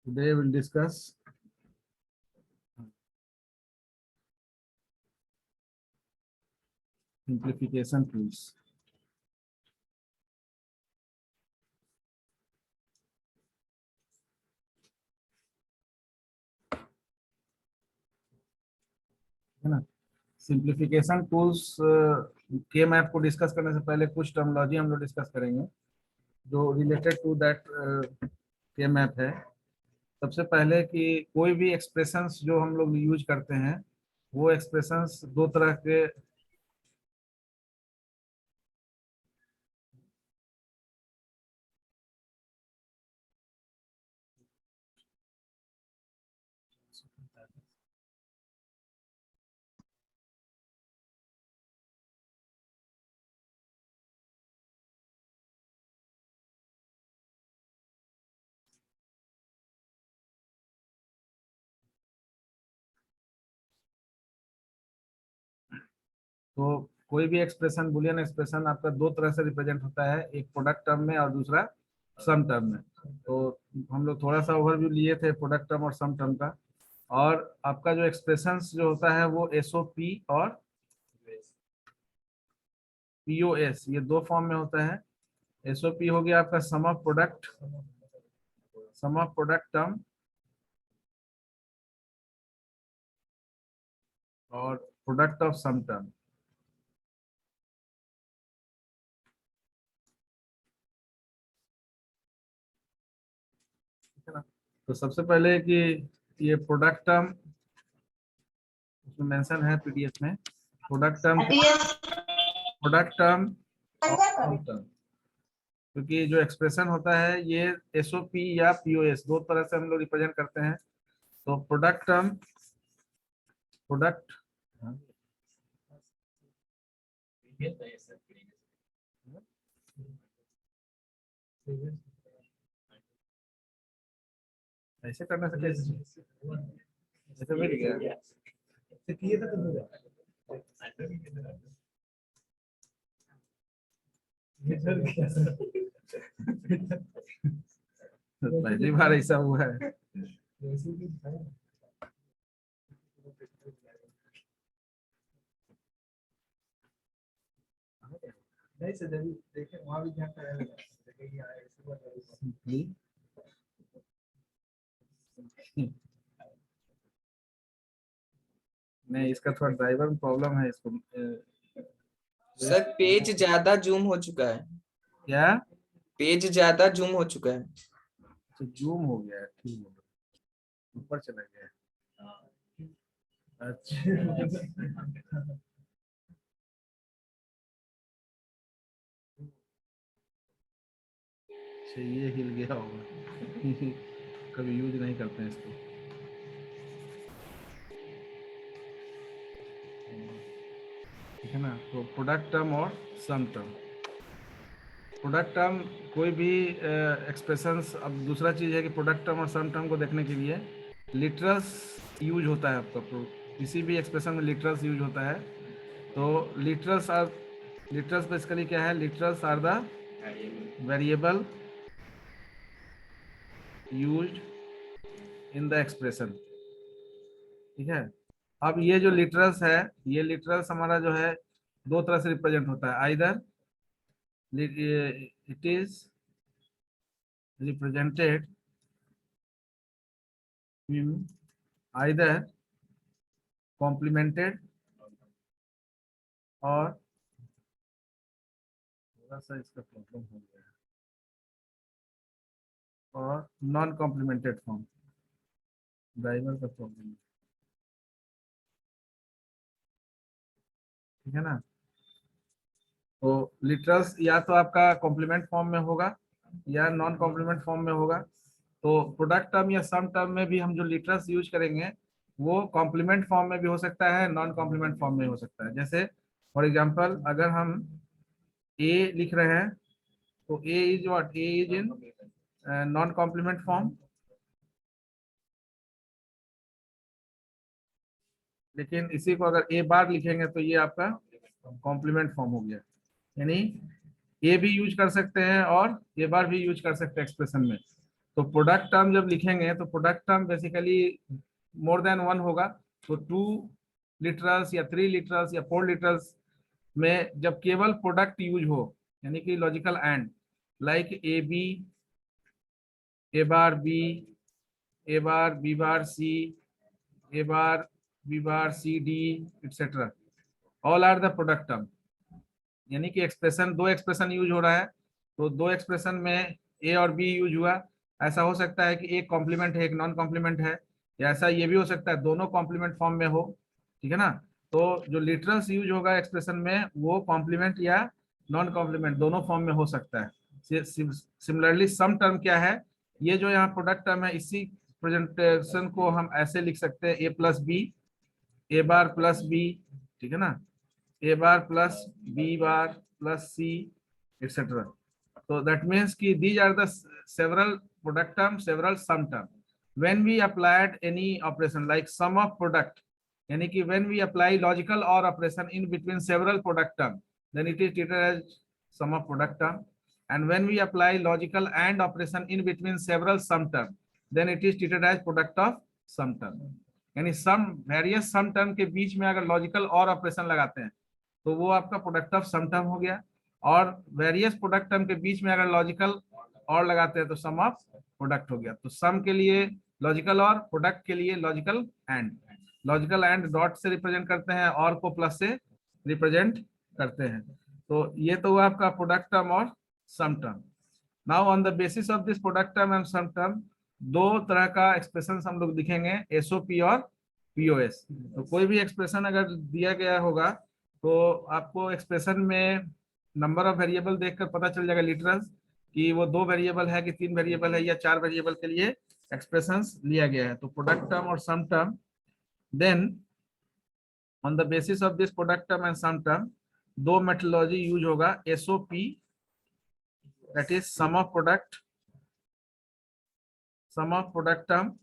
Today we'll discuss simplification tools. है ना, simplification tools के मैप को डिस्कस करने से पहले कुछ टर्मिनोलॉजी हम लोग डिस्कस करेंगे जो रिलेटेड टू दैट के मैप है। सबसे पहले कि कोई भी एक्सप्रेशंस जो हम लोग यूज करते हैं वो एक्सप्रेशंस दो तरह के तो कोई भी एक्सप्रेशन बुलियन एक्सप्रेशन आपका दो तरह से रिप्रेजेंट होता है, एक प्रोडक्ट टर्म में और दूसरा सम टर्म में। तो हम लोग थोड़ा सा ओवरव्यू लिए थे प्रोडक्ट टर्म और सम टर्म का। और आपका जो एक्सप्रेशंस जो होता है वो एसओपी और पीओएस, ये दो फॉर्म में होता है। एसओपी हो गया आपका सम ऑफ प्रोडक्ट टर्म और प्रोडक्ट ऑफ सम टर्म। ठीक है ना। तो सबसे पहले कि ये प्रोडक्ट टर्म उसमें मेंशन है पीडीएफ में, प्रोडक्ट टर्म और सम टर्म। क्योंकि जो एक्सप्रेशन होता है ये एसओपी या पीओएस दो तरह से हम लोग रिप्रेजेंट करते हैं। तो प्रोडक्ट टर्म, प्रोडक्ट ऐसे करने से कैसे ऐसे मिल गया। पहली बार ऐसा हुआ है। नहीं सर, देखें वहाँ भी ध्यान नहीं, इसका थोड़ा ड्राइवर में प्रॉब्लम है इसको। सर पेज ज्यादा जूम हो चुका है। क्या पेज ज्यादा जूम हो चुका है। तो जूम हो गया है, ठीक हो गया, ऊपर चला गया। अच्छा अच्छा, ये हिल गया होगा। कभी यूज नहीं करते हैं इसको। ठीक है ना। तो प्रोडक्ट टर्म और सम टर्म। प्रोडक्ट टर्म कोई भी एक्सप्रेशंस। अब दूसरा चीज है कि प्रोडक्ट टर्म और सम टर्म को देखने के लिए लिटरल्स यूज होता है आपका। किसी भी एक्सप्रेशन में लिटरल्स यूज होता है। तो लिटरल्स बेसिकली क्या है, literals are the variable used in the expression. ठीक है। अब ये जो लिटरल्स है, ये लिटरल्स हमारा जो है दो तरह से रिप्रेजेंट होता है। Either it is represented either complimented और थोड़ा सा इसका प्रॉब्लम हो गया है, और नॉन कॉम्प्लीमेंटेड फॉर्म। ड्राइवर का प्रॉब्लम है। ठीक है ना। तो लिटरल्स या तो आपका कॉम्प्लीमेंट फॉर्म में होगा या नॉन कॉम्प्लीमेंट फॉर्म में होगा। तो प्रोडक्ट टर्म या सम टर्म में भी हम जो लिटरल्स यूज करेंगे वो कॉम्प्लीमेंट फॉर्म में भी हो सकता है, नॉन कॉम्प्लीमेंट फॉर्म में हो सकता है। जैसे फॉर एग्जांपल अगर हम ए लिख रहे हैं तो A is what, A is in non complement form. लेकिन इसी को अगर ए बार लिखेंगे तो ये आपका कॉम्प्लीमेंट फॉर्म हो गया। यानी ए भी यूज कर सकते हैं और ए बार भी यूज कर सकते हैं एक्सप्रेशन में। तो प्रोडक्ट टर्म जब लिखेंगे तो product term basically more than one होगा। तो 2 लिटरल्स या 3 लिटरल्स या 4 लिटरल्स में जब केवल प्रोडक्ट यूज हो, यानी कि logical and, like A B, A bar B, A bar B bar C, A bar B bar C D etcetera, all are the product term. यानी कि एक्सप्रेशन, दो एक्सप्रेशन यूज हो रहा है, तो दो एक्सप्रेशन में ए और बी यूज हुआ। ऐसा हो सकता है कि एक कॉम्प्लीमेंट है एक नॉन कॉम्प्लीमेंट है, या ऐसा ये भी हो सकता है दोनों कॉम्प्लीमेंट फॉर्म में हो, ठीक है ना। तो जो लिटरल्स यूज होगा एक्सप्रेशन में वो कॉम्प्लीमेंट या नॉन कॉम्प्लीमेंट दोनों फॉर्म में हो सकता है। सिमिलरली सम टर्म क्या है, ये जो यहाँ प्रोडक्ट टर्म है, इसी प्रेजेंटेशन को हम ऐसे लिख सकते हैं A plus B, A bar plus B, ठीक है ना, A bar plus B bar plus C etcetera. तो दैट मीन्स कि these are the several product term, several sum term. When we applied any operation like sum of product, यानी कि when we apply logical or operation in between several product term, then it is treated as sum of product term. And when we apply logical and operation in between several sum term, then it is treated as product of sum term. यानी सम various सम term के बीच में अगर logical और operation लगाते हैं तो वो आपका प्रोडक्ट ऑफ सम टर्म हो गया, और वेरियस प्रोडक्ट टर्म के बीच में अगर लॉजिकल और लगाते हैं तो सम ऑफ प्रोडक्ट हो गया। तो सम के लिए लॉजिकल और, प्रोडक्ट के लिए logical and. Logical and dot से रिप्रेजेंट करते हैं, और को प्लस से रिप्रेजेंट करते हैं। तो ये तो हुआ आपका प्रोडक्ट टर्म और sum term. Now on the basis of this product term and sum term, दो तरह का एक्सप्रेशन हम लोग दिखेंगे, एसओपी और पीओएस। तो कोई भी एक्सप्रेशन अगर दिया गया होगा तो आपको एक्सप्रेशन में नंबर ऑफ वेरिएबल देखकर पता चल जाएगा लिटरल्स कि वो 2 वेरिएबल है कि 3 वेरिएबल है या 4 वेरिएबल के लिए एक्सप्रेशंस लिया गया है। तो प्रोडक्ट टर्म और sum term, then on the basis of this product term and sum term, दो मेथोडोलॉजी यूज होगा, SOP that is sum of product, sum of product term,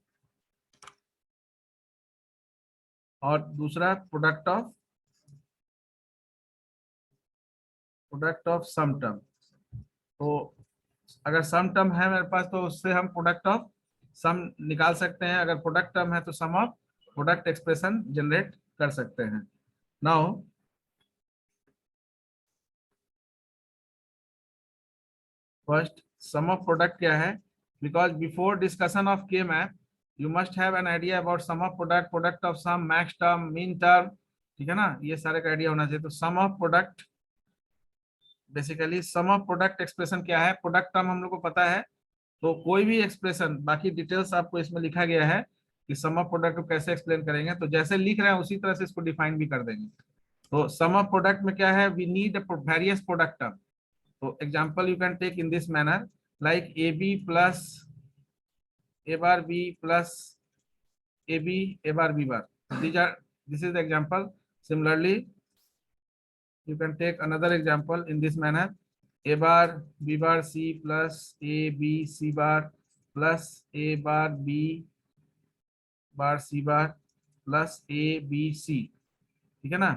और दूसरा प्रोडक्ट ऑफ सम टर्म। तो अगर सम term है मेरे पास तो उससे हम प्रोडक्ट ऑफ सम निकाल सकते हैं, अगर प्रोडक्ट टर्म है तो sum of product expression generate कर सकते हैं। Now first sum of product क्या है, because before discussion of K map you must have an idea about sum of product, product of sum, max term, min term, ठीक है ना, ये सारे का आइडिया होना चाहिए। तो sum of product, basically sum of product expression क्या है, प्रोडक्ट टर्म हम लोग को पता है, तो कोई भी एक्सप्रेशन, बाकी डिटेल्स आपको इसमें लिखा गया है कि सम ऑफ प्रोडक्ट को कैसे एक्सप्लेन करेंगे, तो जैसे लिख रहे हैं उसी तरह से इसको डिफाइन भी कर देंगे। तो सम ऑफ प्रोडक्ट में क्या है, we need various product term. तो example you can take in this manner, like A B plus A bar B plus A B A bar B bar, this is the example. Similarly you can take another example in this manner, a bar b bar c plus a b c bar plus a bar b bar c bar plus a b c, ठीक है ना।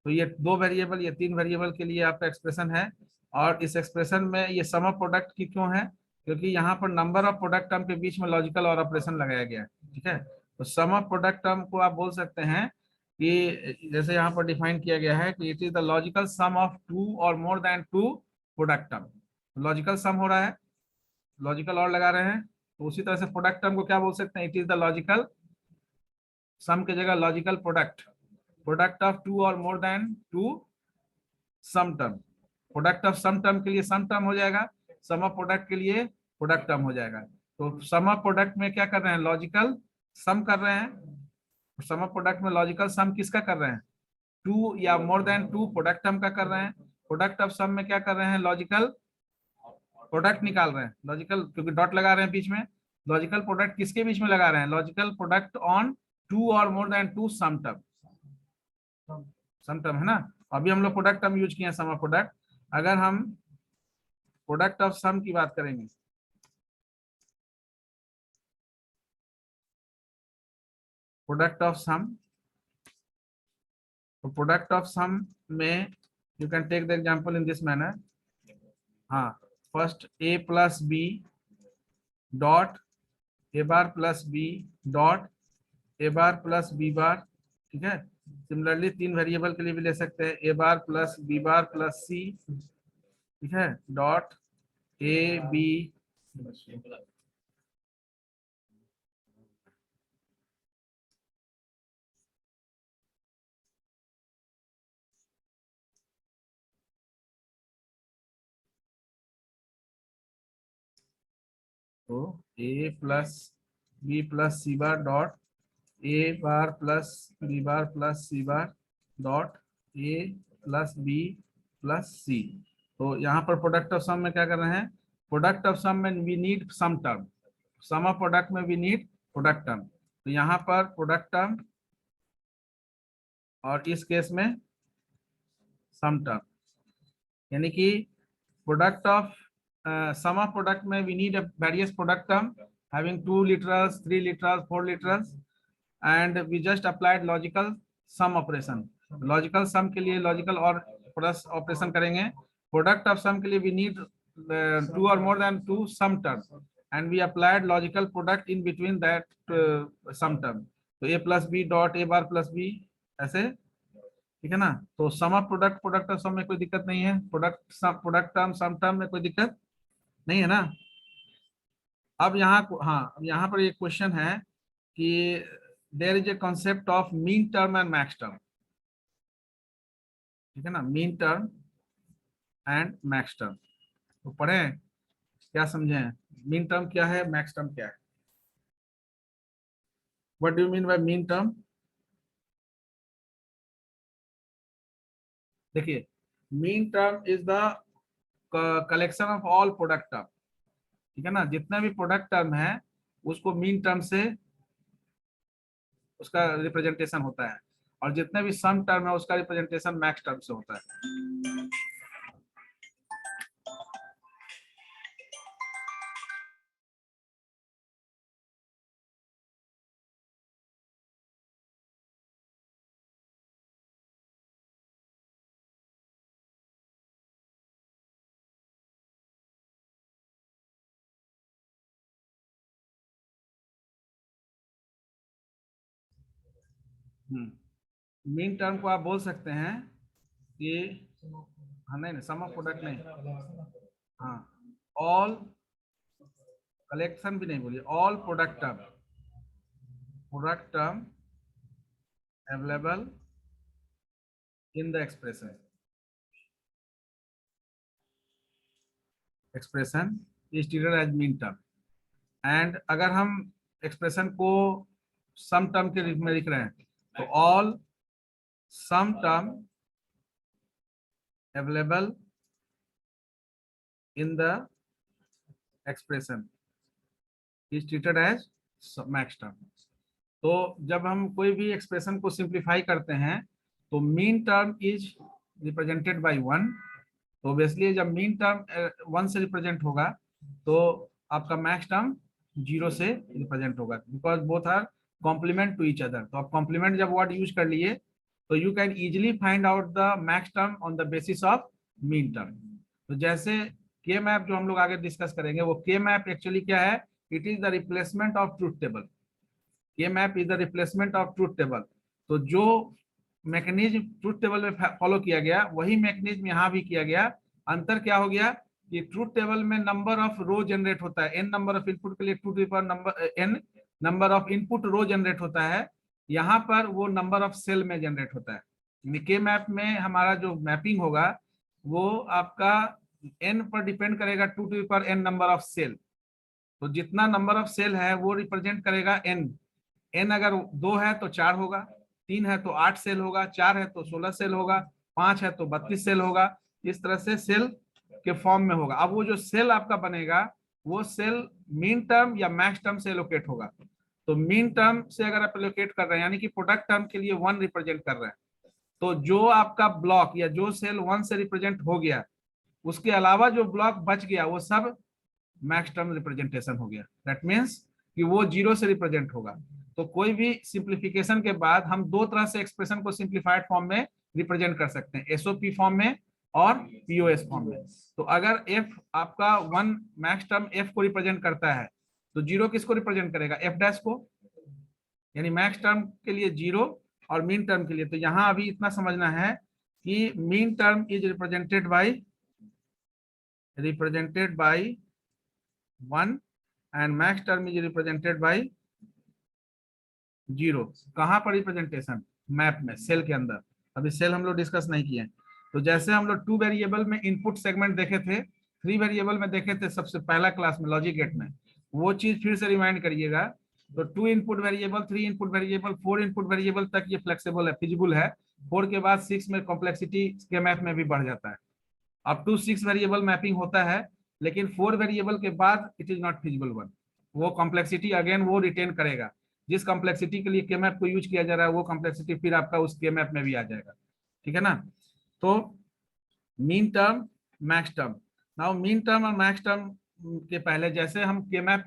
तो ये 2 variable, ये 3 variable के लिए आपका expression है, और इस एक्सप्रेशन में ये सम ऑफ प्रोडक्ट की क्यों है, क्योंकि यहाँ पर नंबर ऑफ प्रोडक्ट टर्म के बीच में लॉजिकल और ऑपरेशन लगाया गया है, ठीक है। तो सम ऑफ प्रोडक्ट टर्म को आप बोल सकते हैं कि जैसे यहाँ पर डिफाइन किया गया है कि it is the logical sum of 2 और more than 2 product term. Logical sum हो रहा है, लॉजिकल और लगा रहे हैं, तो उसी तरह से प्रोडक्ट टर्म को क्या बोल सकते हैं, it is the logical sum की जगह लॉजिकल प्रोडक्ट, प्रोडक्ट ऑफ 2 और more than 2 sum term. Product of sum term के लिए सम टर्म हो जाएगा, सम ऑफ प्रोडक्ट के लिए प्रोडक्ट टर्म हो जाएगा। तो सम ऑफ प्रोडक्ट में क्या कर रहे हैं, लॉजिकल सम कर रहे हैं, सम ऑफ प्रोडक्ट में लॉजिकल सम किसका कर रहे हैं, 2 या मोर देन 2 प्रोडक्ट टर्म का कर रहे हैं। प्रोडक्ट ऑफ सम में क्या कर रहे हैं, लॉजिकल प्रोडक्ट निकाल रहे हैं, लॉजिकल, क्योंकि डॉट लगा रहे हैं बीच में, लॉजिकल प्रोडक्ट किसके बीच में लगा रहे हैं, लॉजिकल प्रोडक्ट ऑन 2 और मोर देन 2 सम टर्म, सम टर्म है ना। अभी हम लोग प्रोडक्ट टर्म यूज किए हैं, सम ऑफ प्रोडक्ट। अगर हम प्रोडक्ट ऑफ सम की बात करेंगे, प्रोडक्ट ऑफ सम, तो प्रोडक्ट ऑफ सम में you can take the example in this manner, हाँ, first A plus B dot A bar plus B dot A bar plus B bar, ठीक है। सिमिलरली 3 वेरिएबल के लिए भी ले सकते हैं, A bar plus B bar plus C, ठीक है, डॉट ए बी तो A plus B plus C bar dot A bar plus B bar plus C bar dot A plus B plus C. तो यहाँ पर product of sum में क्या कर रहे हैं, प्रोडक्ट ऑफ सम में we need sum term, sum of product में वी नीड प्रोडक्ट टर्म। तो यहाँ पर प्रोडक्ट टर्म और इस केस में सम टर्म, यानी कि product of sum of product में we need various product term having 2 literals, 3 literals, 4 literals, and we just applied logical sum operation। Logical sum के लिए लॉजिकल और प्लस ऑपरेशन करेंगे। प्रोडक्ट ऑफ सम के लिए we need 2 or more than 2 sum term and we applied logical product in between that sum term. तो A plus B dot A bar plus B, ऐसे, ठीक है ना। तो sum of product product of sum में कोई दिक्कत नहीं है, प्रोडक्ट टर्म सम टर्म में कोई दिक्कत नहीं है ना। अब यहाँ, हाँ, अब यहाँ पर एक क्वेश्चन है कि there is a concept of mean term and max term, ठीक है ना, min term and max term. तो पढ़ें, क्या समझे, मीन टर्म क्या है, मैक्स टर्म क्या है, what do you mean by minterm. देखिए, minterm is the collection of all product term, ठीक है ना। जितने भी प्रोडक्ट टर्म है उसको मीन टर्म से उसका रिप्रेजेंटेशन होता है, और जितने भी सम टर्म है उसका रिप्रेजेंटेशन मैक्स टर्म से होता है। मीन टर्म को आप बोल सकते हैं कि, हाँ, नहीं सम ऑफ प्रोडक्ट नहीं, हाँ, ऑल, कलेक्शन भी नहीं बोलिए, all product term available in the expression is treated as min term. And अगर हम एक्सप्रेशन को सम टर्म के रूप में लिख रहे हैं तो all sum term available in the expression is treated as max term. तो जब हम कोई भी एक्सप्रेशन को सिंप्लीफाई करते हैं तो mean term is represented by 1। तो ऑब्वियसली जब मीन टर्म 1 से रिप्रेजेंट होगा तो आपका मैक्स टर्म 0 से रिप्रेजेंट होगा, because both are complement to each other. तो आप कॉम्प्लीमेंट जब वर्ड यूज कर लिए तो you can easily find out the max term on the basis of mean term. तो जैसे के मैप जो हम लोग आगे डिस्कस करेंगे, वो के मैप एक्चुअली क्या है, it is the replacement of truth table. K map is the replacement of truth table. तो जो मैकेनिज्म ट्रूथ टेबल में फॉलो किया गया वही मैकेनिज्म यहाँ भी किया गया। अंतर क्या हो गया कि ट्रूथ टेबल में नंबर ऑफ रो जनरेट होता है, n नंबर ऑफ इनपुट के लिए to the power number n number of input row generate होता है। यहाँ पर वो नंबर ऑफ सेल में जनरेट होता है। के मैप में हमारा जो मैपिंग होगा वो आपका n पर डिपेंड करेगा, to the power n number of cell. तो जितना नंबर ऑफ सेल है वो रिप्रेजेंट करेगा n। n अगर 2 है तो 4 होगा, 3 है तो 8 सेल होगा, 4 है तो 16 सेल होगा, 5 है तो 32 सेल होगा। इस तरह से सेल के फॉर्म में होगा। अब वो जो सेल आपका बनेगा वो सेल मीन टर्म या मैक्स टर्म से एलोकेट होगा। तो मीन टर्म से अगर आप एलोकेट कर रहे हैं यानी कि प्रोडक्ट टर्म के लिए 1 रिप्रेजेंट कर रहे हैं, तो जो आपका ब्लॉक या जो सेल 1 से रिप्रेजेंट हो गया उसके अलावा जो ब्लॉक बच गया वो सब मैक्स टर्म रिप्रेजेंटेशन हो गया। दैट मीन्स कि वो 0 से रिप्रेजेंट होगा। तो कोई भी सिंप्लीफिकेशन के बाद हम 2 तरह से एक्सप्रेशन को सिंप्लीफाइड फॉर्म में रिप्रेजेंट कर सकते हैं, एसओपी फॉर्म में और पीओएस फॉर्म में। तो अगर f आपका 1 मैक्स टर्म f को रिप्रेजेंट करता है तो जीरो किसको रिप्रेजेंट करेगा, एफ डैश को, यानी मैक्स टर्म के लिए जीरो और मीन टर्म के लिए। तो यहाँ अभी इतना समझना है कि mean term is represented by 1 and max term is represented by 0। कहाँ पर रिप्रेजेंटेशन, मैप में, सेल के अंदर। अभी सेल हम लोग डिस्कस नहीं किए। तो जैसे हम लोग 2 वेरिएबल में इनपुट सेगमेंट देखे थे, 3 वेरिएबल में देखे थे सबसे पहला क्लास में लॉजिक गेट में, वो चीज फिर से रिमाइंड करिएगा। तो 2 input variable, 3 input variable, 4 input variable तक ये फ्लेक्सिबल है, फिजिबल है। 4 के बाद 6 में कॉम्प्लेक्सिटी के मैप में भी बढ़ जाता है। अप टू 6 वेरिएबल मैपिंग होता है, लेकिन 4 वेरिएबल के बाद it is not feasible one. वो कॉम्प्लेक्सिटी अगेन वो रिटेन करेगा, जिस कॉम्प्लेक्सिटी के लिए के मैप को यूज किया जा रहा है वो कॉम्प्लेक्सिटी फिर आपका उस के मैप में भी आ जाएगा। ठीक है ना। तो mean term, max term. Now mean term और मैक्स टर्म के पहले जैसे हम के मैप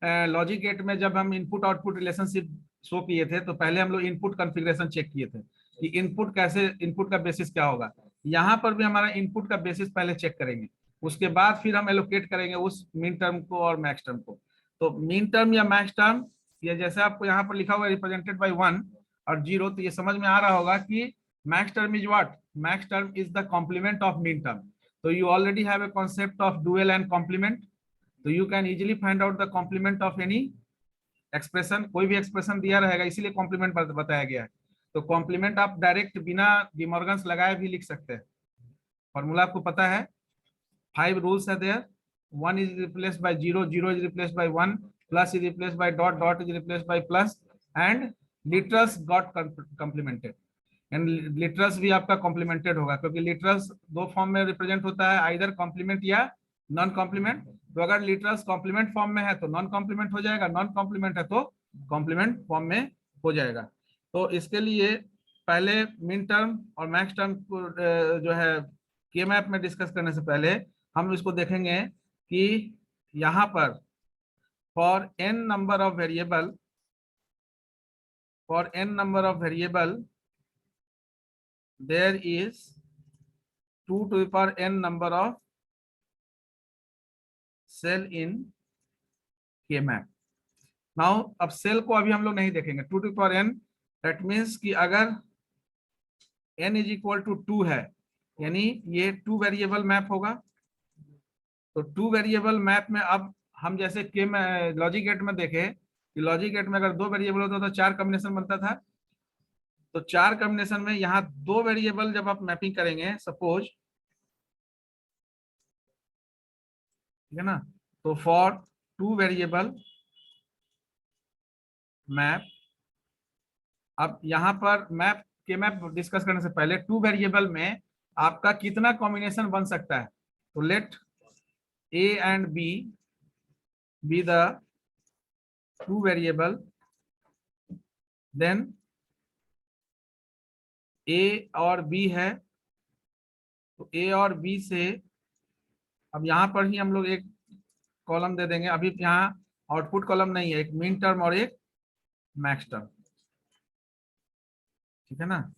लॉजिक गेट में जब हम इनपुट आउटपुट रिलेशनशिप शो किए थे, तो पहले हम लोग इनपुट कॉन्फ़िगरेशन चेक किए थे कि इनपुट कैसे, इनपुट का बेसिस क्या होगा। यहाँ पर भी हमारा इनपुट का बेसिस पहले चेक करेंगे, उसके बाद फिर हम एलोकेट करेंगे उस मीन टर्म को और मैक्स टर्म को। तो मीन टर्म या मैक्स टर्म, ये जैसे आपको यहाँ पर लिखा हुआ है रिप्रेजेंटेड बाय 1 और 0, तो ये समझ में आ रहा होगा कि max term is what, max term is the complement of mean term. तो you already have a concept of dual and complement, तो you can easily find out the complement of any expression. कोई भी expression दिया रहेगा इसीलिए complement बताया गया है। तो कॉम्प्लीमेंट आप डायरेक्ट बिना डिमॉर्गन्स लगाए भी लिख सकते हैं। फॉर्मूला आपको पता है, 5 रूल्स है there. 1 is replaced by 0, 0 is replaced by 1, plus is replaced by dot, dot is replaced by plus, and literals got complemented। And literals भी आपका कॉम्प्लीमेंटेड होगा, क्योंकि लिटरल्स 2 फॉर्म में रिप्रेजेंट होता है, आइदर कॉम्प्लीमेंट या नॉन कॉम्प्लीमेंट। तो अगर लिटरल्स कॉम्प्लीमेंट फॉर्म में है तो नॉन कॉम्प्लीमेंट हो जाएगा, नॉन कॉम्प्लीमेंट है तो कॉम्प्लीमेंट फॉर्म में हो जाएगा। तो इसके लिए पहले मिन टर्म और मैक्स टर्म को जो है के मैप में डिस्कस करने से पहले हम इसको देखेंगे कि यहाँ पर for n number of variable, for n number of variable there is 2 to the power n number of cell in K map। now अब सेल को अभी हम लोग नहीं देखेंगे, 2 to the power n, that means कि अगर n is equal to 2 है, यानी ये 2 वेरिएबल मैप होगा। तो 2 वेरिएबल मैप में अब हम जैसे के लॉजिक गेट में देखे कि लॉजिक गेट में अगर 2 वेरिएबल होता तो 4 कॉम्बिनेशन बनता था। तो 4 कॉम्बिनेशन में यहाँ 2 वेरिएबल जब आप मैपिंग करेंगे सपोज, ठीक है ना, तो फॉर 2 वेरिएबल मैप, अब यहाँ पर मैप के मैप डिस्कस करने से पहले 2 वेरिएबल में आपका कितना कॉम्बिनेशन बन सकता है। तो let A and B the 2 variable, then A और बी है, तो ए और बी से अब यहाँ पर ही हम लोग एक कॉलम दे देंगे। अभी यहाँ आउटपुट कॉलम नहीं है, एक मिन टर्म और एक मैक्स टर्म, ठीक है ना।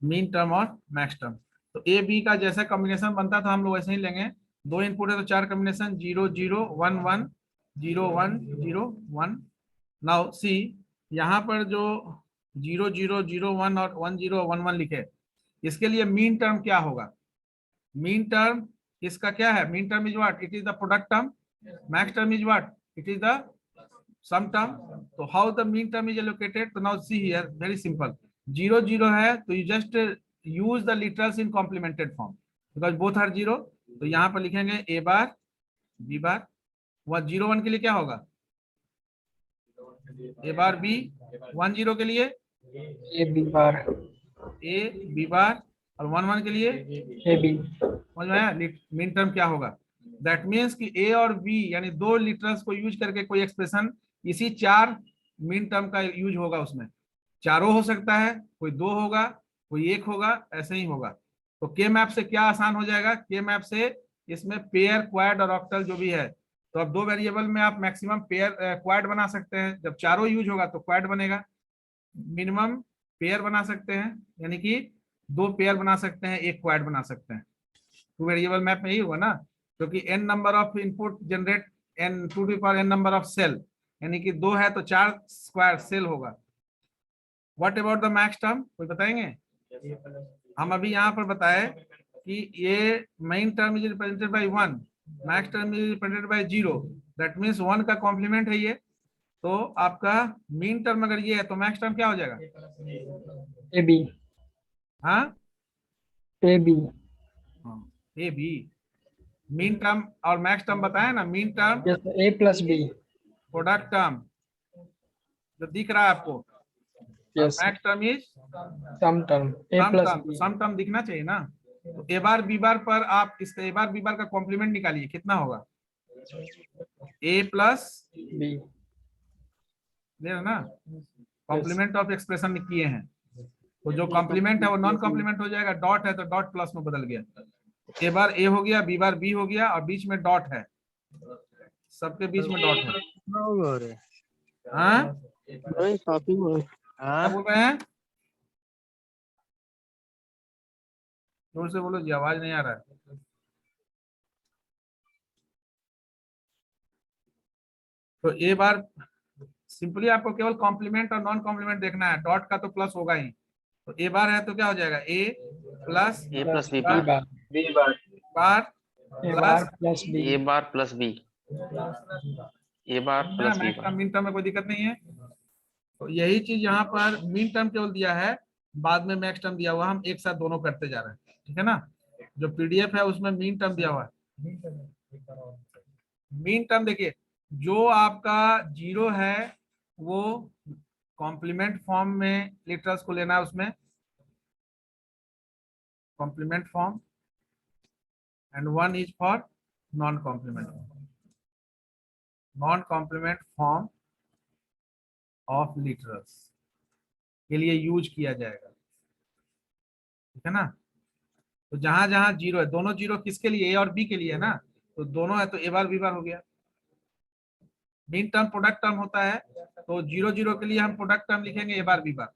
मीन टर्म और मैक्स टर्म, तो ए बी का जैसा कॉम्बिनेशन बनता था हम लोग वैसे ही लेंगे। 2 इनपुट है तो 4 कॉम्बिनेशन, 0 0 1 1 0 1 0 1। नाउ सी यहाँ पर जो 0 0 0 1 और 1 0 1 1 लिखे, इसके लिए मीन टर्म क्या होगा। मीन टर्म इसका क्या है, minterm is what, it is the product term. Max term is what, it is the sum term. तो how the minterm is allocated, तो now see here very simple. 0 0 है तो you just use the literals in complemented form because both are 0। तो यहाँ पर लिखेंगे ए bar B बार। वह 0 1 के लिए क्या होगा, ए बार बी। 1 0 के लिए ए बी बार, ए बी बार, और 1 1 के लिए ए बी। समझ में आया मीन टर्म क्या होगा। दैट मीन्स कि ए और बी यानी 2 लिटरल्स को यूज करके कोई एक्सप्रेशन इसी 4 मीन टर्म का यूज होगा। उसमें चारों हो सकता है, कोई 2 होगा, कोई 1 होगा, ऐसे ही होगा। तो के मैप से क्या आसान हो जाएगा, के मैप से इसमें पेयर, क्वाड और ऑक्टल जो भी है, तो अब 2 वेरिएबल में आप मैक्सिमम पेयर क्वाड बना सकते हैं। जब चारों यूज होगा तो क्वाड बनेगा। मिनिमम पेयर बना सकते हैं, यानी कि 2 पेयर बना सकते हैं, 1 क्वाड बना सकते हैं। टू वेरिएबल मैप में यही होगा ना, क्योंकि n number of input generate n to the power n number of cell, यानी कि 2 है तो 4 स्क्वायर सेल होगा। What about the max term, कोई बताएंगे? हम अभी यहाँ पर बताए कि ये min term is represented by 1, max term is represented by 0, that means 1 का कॉम्प्लीमेंट है ये। तो आपका मीन टर्म अगर ये है तो मैक्स टर्म क्या हो जाएगा? ए बी, हाँ A B, A B. Min term और मैक्स टर्म बताया ना, min term yes A plus B, product term जो दिख रहा है आपको, yes max term is sum term A sum plus term, B, sum term दिखना चाहिए ना। तो ए बार बी बार पर आप इसका ए बार बी बार का कॉम्प्लीमेंट निकालिए, कितना होगा? ए प्लस बी, ना, कॉम्प्लीमेंट ऑफ एक्सप्रेशन किए हैं, तो जो कॉम्प्लीमेंट है वो नॉन कॉम्प्लीमेंट हो जाएगा, डॉट है तो डॉट प्लस में बदल गया, ए बार ए हो गया, बी बार बी हो गया, और बीच में डॉट है, सबके बीच में डॉट है। हाँ क्या बोल रहे हैं? जोर से बोलो जी, आवाज नहीं आ रहा है। तो ए बार सिंपली आपको केवल कॉम्प्लीमेंट और नॉन कॉम्प्लीमेंट देखना है, डॉट का तो प्लस होगा ही, तो ए बार है तो क्या हो जाएगा? ए plus A plus B B bar, bar, bar A bar plus plus B, A bar plus B, A bar plus B max bar. Term min term में कोई दिक्कत नहीं है। तो यही चीज यहाँ पर मिन टर्म केवल दिया है, बाद में मैक्स टर्म दिया हुआ, हम एक साथ दोनों करते जा रहे हैं, ठीक है ना। जो पीडीएफ है उसमें मीन टर्म दिया हुआ है। मीन टर्म देखिए, जो आपका 0 है वो कॉम्प्लीमेंट फॉर्म में लिटरल्स को लेना है, उसमें complement form, and 1 is for non complement, non complement form of literals के लिए यूज किया जाएगा, ठीक है ना। तो जहां जहां 0 है, दोनों 0 किसके लिए? ए और बी के लिए है ना, तो दोनों है तो ए बार बी बार हो गया। मीन टर्म प्रोडक्ट टर्म होता है, तो 0 0 के लिए हम प्रोडक्ट टर्म लिखेंगे ए बार बी बार,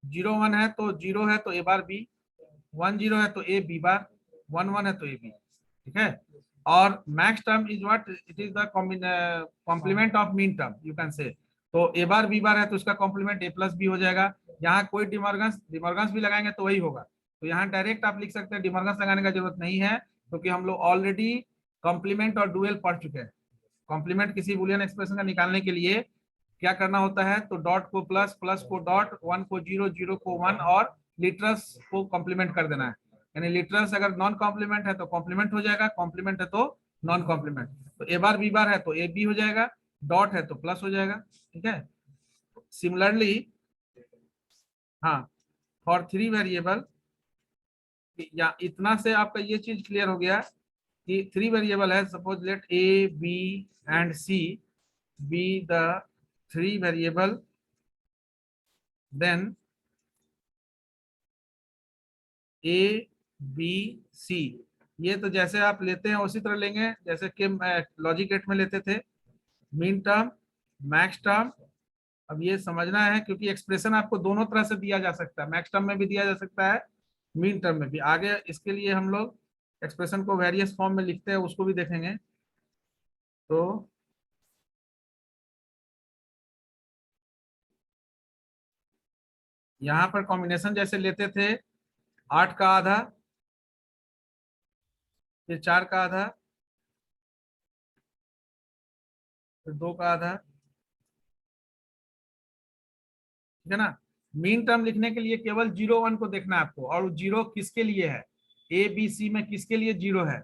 0 1 है तो 0 है तो ए बार बी, 1 0 है तो ए बी बार, 1 1 है तो ए बी, ठीक है। और max term is what, it is the complement of mean term, you can say. तो ए बार बी बार है तो उसका कॉम्प्लीमेंट ए प्लस बी हो जाएगा। यहाँ कोई डिमॉर्गन्स भी लगाएंगे तो वही होगा, तो यहाँ डायरेक्ट आप लिख सकते हैं, डिमॉर्गन्स लगाने का जरूरत नहीं है, क्योंकि हम लोग ऑलरेडी कॉम्प्लीमेंट और डुअल पढ़ चुके हैं। कॉम्प्लीमेंट किसी बूलियन एक्सप्रेशन का निकालने के लिए क्या करना होता है, तो डॉट को प्लस, प्लस को डॉट, 1 को 0, 0 को 1, और लिटरल्स को कॉम्प्लीमेंट कर देना है। यानी लिटरल्स अगर नॉन कॉम्प्लीमेंट है तो कॉम्प्लीमेंट हो जाएगा, कॉम्प्लीमेंट है तो नॉन कॉम्प्लीमेंट। तो ए बार बी बार है तो ए बी हो जाएगा, डॉट है तो प्लस हो जाएगा, ठीक है। सिमिलरली हाँ, फॉर 3 वेरिएबल, या इतना से आपका ये चीज क्लियर हो गया कि 3 वेरिएबल है, suppose let A B and C be the 3 variable, then A B C, ये तो जैसे आप लेते हैं उसी तरह लेंगे जैसे कि लॉजिक 8 में लेते थे, मीन टर्म, मैक्स टर्म। अब ये समझना है क्योंकि एक्सप्रेशन आपको दोनों तरह से दिया जा सकता है, मैक्स टर्म में भी दिया जा सकता है, मीन टर्म में भी। आगे इसके लिए हम लोग एक्सप्रेशन को वेरियस फॉर्म में लिखते हैं, उसको भी देखेंगे। तो यहाँ पर कॉम्बिनेशन जैसे लेते थे, 8 का आधा, फिर 4 का आधा, फिर 2 का आधा, ठीक है ना। मीन टर्म लिखने के लिए केवल 0 1 को देखना है आपको, और 0 किसके लिए है, ए बी सी में किसके लिए 0 है,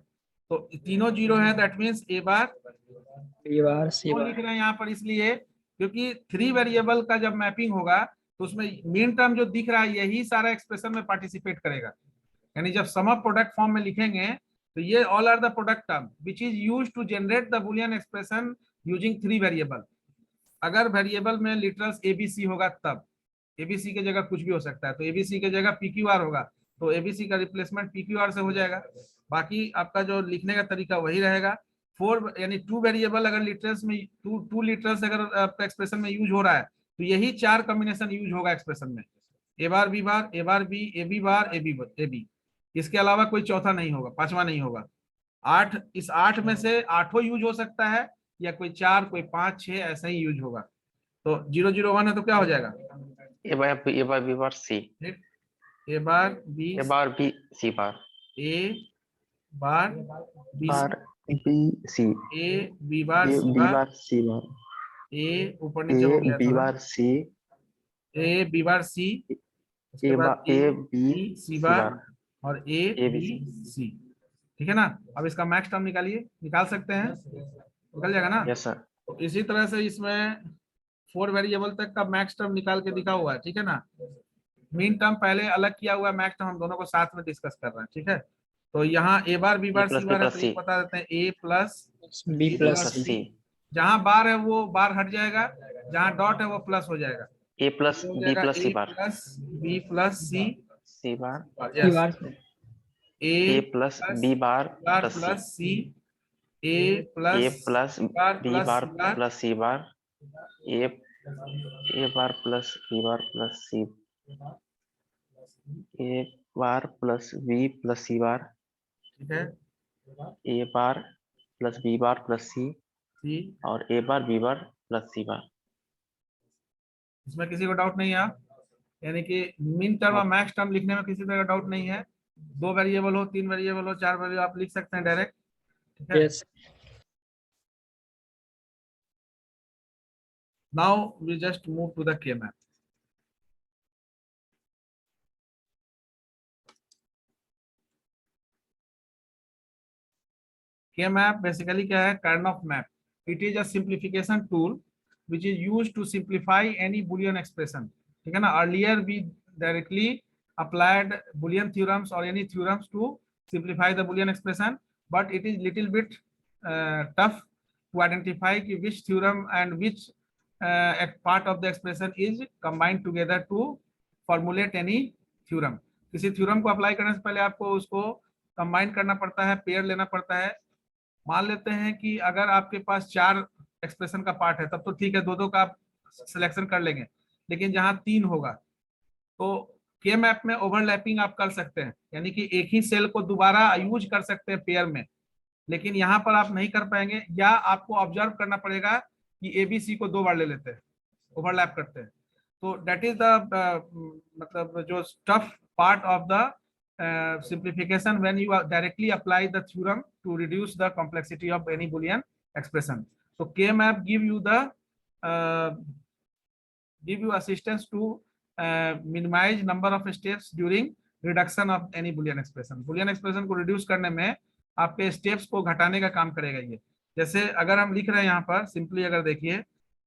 तो तीनों 0 है, that means A bar B bar, C क्यों बार, लिख रहे हैं यहाँ पर, इसलिए क्योंकि 3 वेरिएबल का जब मैपिंग होगा तो उसमें मीन टर्म जो दिख रहा है यही सारा एक्सप्रेशन में पार्टिसिपेट करेगा। यानी जब सम ऑफ प्रोडक्ट फॉर्म में लिखेंगे तो ये all are the product term which is used to generate the Boolean expression using 3 variable. अगर वेरिएबल में लिटरल्स एबीसी होगा तब, एबीसी की जगह कुछ भी हो सकता है, तो एबीसी की जगह पीक्यूआर होगा तो एबीसी का रिप्लेसमेंट पीक्यूआर से हो जाएगा। बाकी आपका जो लिखने का तरीका वही रहेगा। 4 यानी 2 वेरिएबल अगर लिटरल्स में, 2 लिटरल्स अगर आपका एक्सप्रेशन में यूज हो रहा है तो यही 4 कॉम्बिनेशन यूज होगा एक्सप्रेशन में, A bar B bar, A bar B, A B bar, A B, इसके अलावा कोई चौथा नहीं होगा, पांचवा नहीं होगा। 8, इस 8 में से 8 यूज हो सकता है, या कोई 4, कोई 5, 6 ऐसा ही यूज होगा। तो 0 0 1 है तो क्या हो जाएगा? ए बार बी बार सी, ठीक, A bar B, A bar B C bar, A bar B, bar B C, A B bar A C B bar, bar C bar, A ऊपर ए नीचे हो गया बी थोड़ा, बार C, A B bar सी, उसके बाद ए A B B C सी बार, बार, और ए A B B C. ठीक है ना? अब इसका मैक्स टर्म निकालिए, निकाल सकते हैं, निकल जाएगा ना? यस सर, तो इसी तरह से इसमें 4 वेरिएबल तक का मैक्स टर्म निकाल के दिखा हुआ है। ठीक है ना? मीन टर्म पहले अलग किया हुआ है, मैक्स टर्म हम दोनों को साथ में डिस्कस कर रहे हैं। ठीक है, तो यहाँ ए बार बी बार सी बार है, तो ये बता देते हैं A plus B B plus plus C. C, जहाँ बार है वो बार हट जाएगा, जहाँ डॉट है वो प्लस हो जाएगा, ए प्लस हो बी जाएगा plus C A bar, plus B plus C, C bar, C bar. A A plus B bar bar plus C, plus C, A A plus plus bar B plus bar C bar, plus C bar, A bar plus B bar plus C, A bar plus B plus C बार, ठीक है, ए bar plus B bar plus सी, सी। और ए bar B bar plus C बार। इसमें किसी को doubt नहीं है? यानी कि मिन टर्म और मैक्स टर्म लिखने में किसी तरह का डाउट नहीं है? 2 वेरिएबल हो, 3 वेरिएबल हो, 4 वेरिएबल आप लिख सकते हैं डायरेक्ट। ठीक है, Yes. Now we just move to the K map. K map basically क्या है? Karnaugh map. It is a simplification tool which is used to simplify any boolean expression. ठीक है ना? Earlier we directly applied boolean theorems or any theorems to simplify the boolean expression, but it is little bit tough to identify which theorem and which part of the expression is combined together to formulate any theorem. किसी theorem को apply करने से पहले आपको उसको combine करना पड़ता है, पेयर लेना पड़ता है। मान लेते हैं कि अगर आपके पास 4 एक्सप्रेशन का पार्ट है, तब तो ठीक है, 2-2 का आप सिलेक्शन कर लेंगे। लेकिन जहां 3 होगा तो के मैप में ओवरलैपिंग आप कर सकते हैं, यानी कि एक ही सेल को दोबारा यूज कर सकते हैं पेयर में। लेकिन यहाँ पर आप नहीं कर पाएंगे, या आपको ऑब्जर्व करना पड़ेगा कि एबीसी को 2 बार ले लेते हैं, ओवरलैप करते हैं। तो दैट इज द मतलब जो tough part of the simplification when you directly apply the theorem to reduce the complexity of any boolean expression. So K map give you assistance to minimize number of steps during reduction of any boolean expression. Boolean expression को reduce करने में आपके steps को घटाने का काम करेगा ये। जैसे अगर हम लिख रहे हैं यहाँ पर सिंपली, अगर देखिए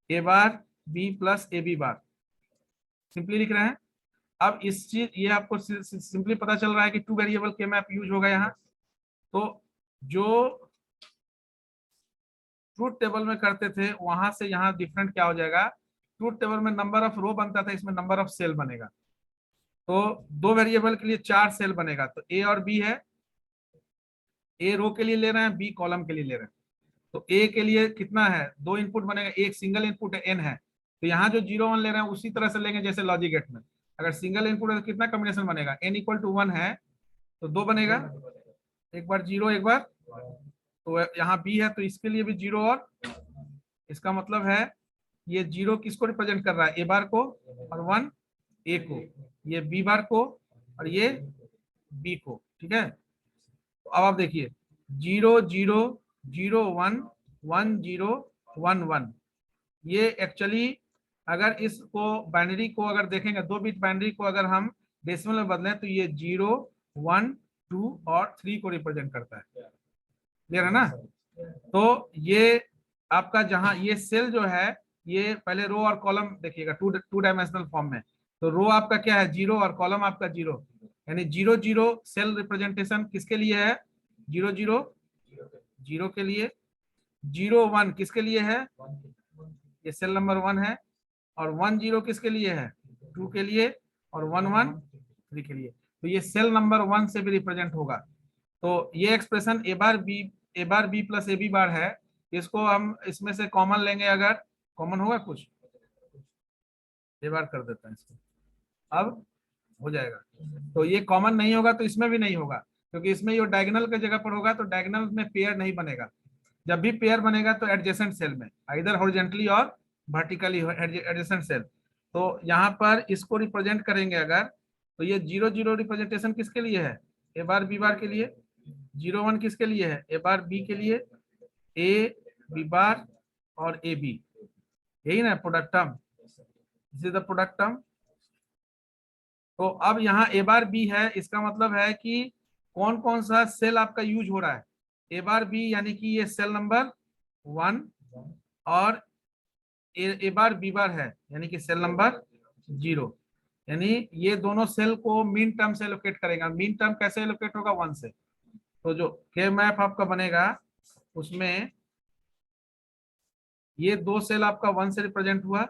a bar b plus A B bar, simply लिख रहे हैं। अब इस चीज ये आपको सिंपली पता चल रहा है कि 2 वेरिएबल के मैप यूज होगा यहाँ। तो जो ट्रूथ टेबल में करते थे वहां से यहाँ डिफरेंट क्या हो जाएगा? ट्रूथ टेबल में नंबर ऑफ रो बनता था, इसमें नंबर ऑफ सेल बनेगा। तो 2 वेरिएबल के लिए 4 सेल बनेगा। तो ए और बी है, ए रो के लिए ले रहे हैं, बी कॉलम के लिए ले रहे हैं। तो ए के लिए कितना है? 2 इनपुट बनेगा, एक सिंगल इनपुट है, एन है। तो यहाँ जो 0 1 ले रहे हैं उसी तरह से लेंगे जैसे लॉजिक गेट में। अगर सिंगल इनपुट है तो कितना कॉम्बिनेशन बनेगा? n इक्वल टू 1 है तो 2 बनेगा, एक बार 0 एक बार। तो यहाँ b है तो इसके लिए भी 0, और इसका मतलब है ये 0 किसको रिप्रेजेंट कर रहा है? a बार को, और 1 a को, ये b बार को, और ये b को। ठीक है, तो अब आप देखिए 0 0 0 1 1 0 1 1, ये एक्चुअली अगर इसको बाइनरी को अगर देखेंगे, 2 बिट बाइनरी को अगर हम डेसिमल में बदलें तो ये 0 1 2 और 3 को रिप्रेजेंट करता है। क्लियर है ना? तो ये आपका जहां ये सेल जो है, ये पहले रो और कॉलम देखिएगा 2 डायमेंशनल फॉर्म में। तो रो आपका क्या है? 0, और कॉलम आपका 0, यानी 0 0 सेल रिप्रेजेंटेशन किसके लिए है? 0 0 0 के लिए। 0 1 किसके लिए है? ये सेल नंबर 1 है। और 1 0 किसके लिए है? 2 के लिए। और 1 1 3 के लिए। तो ये सेल नंबर 1 से भी रिप्रेजेंट होगा। तो ये expression A bar B plus A B bar है, इसको हम इसमें से कॉमन लेंगे। अगर कॉमन होगा कुछ, ए बार कर देते हैं इसको। अब हो जाएगा। तो ये कॉमन नहीं होगा तो इसमें भी नहीं होगा, क्योंकि इसमें ये डायगोनल की जगह पर होगा तो डायगोनल में पेयर नहीं बनेगा। जब भी पेयर बनेगा तो एडजेसेंट सेल में, इधर हॉरिजॉन्टली और वर्टिकली एडजेसेंट सेल। तो यहाँ पर इसको रिप्रेजेंट करेंगे अगर, तो ये 0 0 रिप्रेजेंटेशन किसके लिए है? ए बार बी बार के लिए। 0 1 किसके लिए है? ए बार बी के लिए, ए बी बार और ए बी, यही ना product term, this is the product term. तो अब यहाँ ए बार बी है, इसका मतलब है कि कौन कौन सा सेल आपका यूज हो रहा है। ए बार बी यानी कि ये सेल नंबर 1 और ए बार बी बार है यानी कि सेल नंबर 0, यानी ये दोनों सेल को मीन टर्म से एलोकेट करेगा। मीन टर्म कैसे एलोकेट होगा? 1 से। तो जो के मैप आपका बनेगा उसमें ये 2 सेल आपका 1 से रिप्रेजेंट हुआ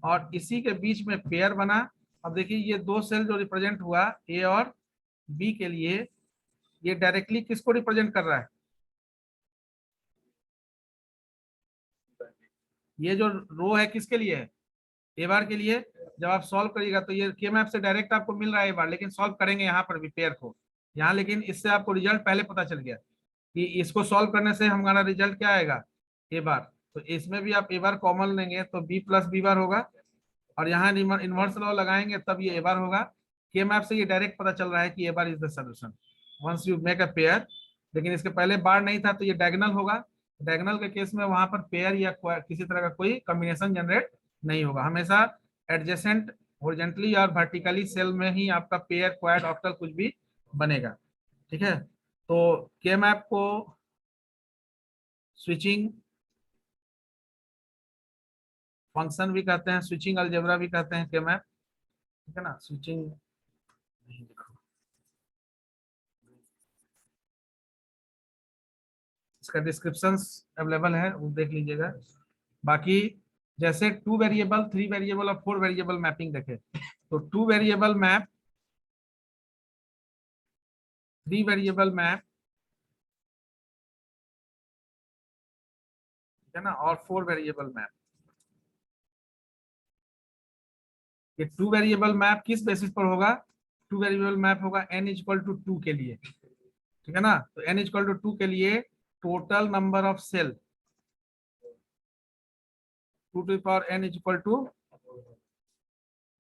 और इसी के बीच में पेयर बना। अब देखिए ये 2 सेल जो रिप्रेजेंट हुआ ए और बी के लिए, ये डायरेक्टली किसको रिप्रेजेंट कर रहा है? ये जो रो है किसके लिए है? ए बार के लिए। जब आप सॉल्व करिएगा तो ये के मैप से डायरेक्ट आपको मिल रहा है ए बार, लेकिन सॉल्व करेंगे यहाँ पर भी पेयर को यहाँ, लेकिन इससे आपको रिजल्ट पहले पता चल गया कि इसको सॉल्व करने से हमारा रिजल्ट क्या आएगा? ए बार। तो इसमें भी आप ए बार कॉमन लेंगे तो बी प्लस बी बार होगा और यहाँ इनवर्स लॉ लगाएंगे तब ये ए बार होगा। के मैप से ये डायरेक्ट पता चल रहा है कि A bar is the solution once you make a pair. लेकिन इसके पहले बार नहीं था तो ये डायगोनल होगा। डायगोनल के केस में वहां पर पेयर या किसी तरह का कोई कॉम्बिनेशन जनरेट नहीं होगा। हमेशा एडजेसेंट हॉरिजॉन्टली और वर्टिकली सेल में ही आपका पेयर, क्वाड, ऑक्टल कुछ भी बनेगा। ठीक है, तो के मैप को स्विचिंग फंक्शन भी कहते हैं, स्विचिंग अलजेब्रा भी कहते हैं के मैप। ठीक है ना, स्विचिंग इसका डिस्क्रिप्शन अवेलेबल है, वो देख लीजिएगा। बाकी जैसे 2 वेरिएबल, 3 वेरिएबल और 4 वेरिएबल मैपिंग देखे, तो 2 वेरिएबल मैप, 3 वेरिएबल मैप, है ना, और 4 वेरिएबल मैप। ये 2 वेरिएबल मैप किस बेसिस पर होगा? 2 वेरिएबल मैप होगा n इक्वल टू 2 के लिए। ठीक है ना, तो n इक्वल टू 2 के लिए total number of cell 2 to power n equal to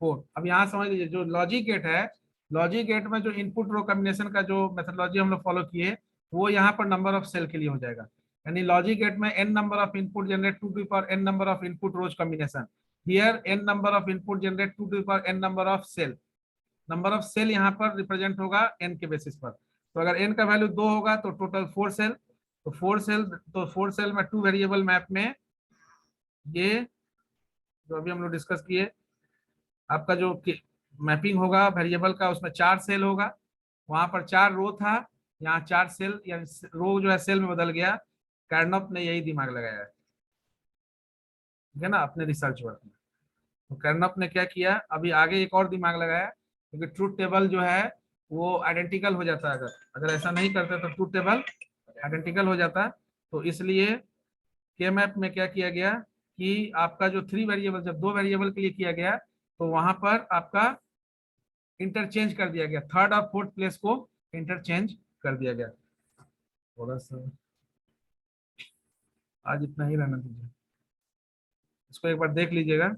4। अब यहाँ समझ लीजिए जो लॉजिक गेट है, लॉजिक गेट में जो इनपुट रो कॉम्बिनेशन का जो मेथोडोलॉजी हम लोग फॉलो किए, वो यहाँ पर नंबर ऑफ सेल के लिए हो जाएगा। यानी लॉजिक गेट में n number of input generate 2 to power n number of input rows combination. Here n number of input generate 2 to power n number of cell. Number of cell यहाँ पर represent होगा n के basis पर। तो अगर n का value 2 होगा तो टोटल 4 सेल। तो 4 सेल में 2 वेरिएबल मैप में ये जो अभी हम लोग डिस्कस किए, आपका जो मैपिंग होगा वेरिएबल का, उसमें 4 सेल होगा। वहां पर 4 रो था, यहाँ 4 सेल, या रो जो है सेल में बदल गया। कार्नोप ने यही दिमाग लगाया है, ठीक है ना, अपने रिसर्च वर्क में। तो कार्नोप ने क्या किया, अभी आगे एक और दिमाग लगाया, क्योंकि ट्रूथ टेबल जो है वो आइडेंटिकल हो जाता है। अगर अगर ऐसा नहीं करते तो ट्रूथ टेबल आइडेंटिकल हो जाता। तो इसलिए के मैप में क्या किया गया कि आपका जो 3 वेरिएबल, जब 2 वेरिएबल के लिए किया गया तो वहां पर आपका इंटरचेंज कर दिया गया, थर्ड और फोर्थ प्लेस को इंटरचेंज कर दिया गया। थोड़ा सा आज इतना ही रहना दीजिए, इसको एक बार देख लीजिएगा।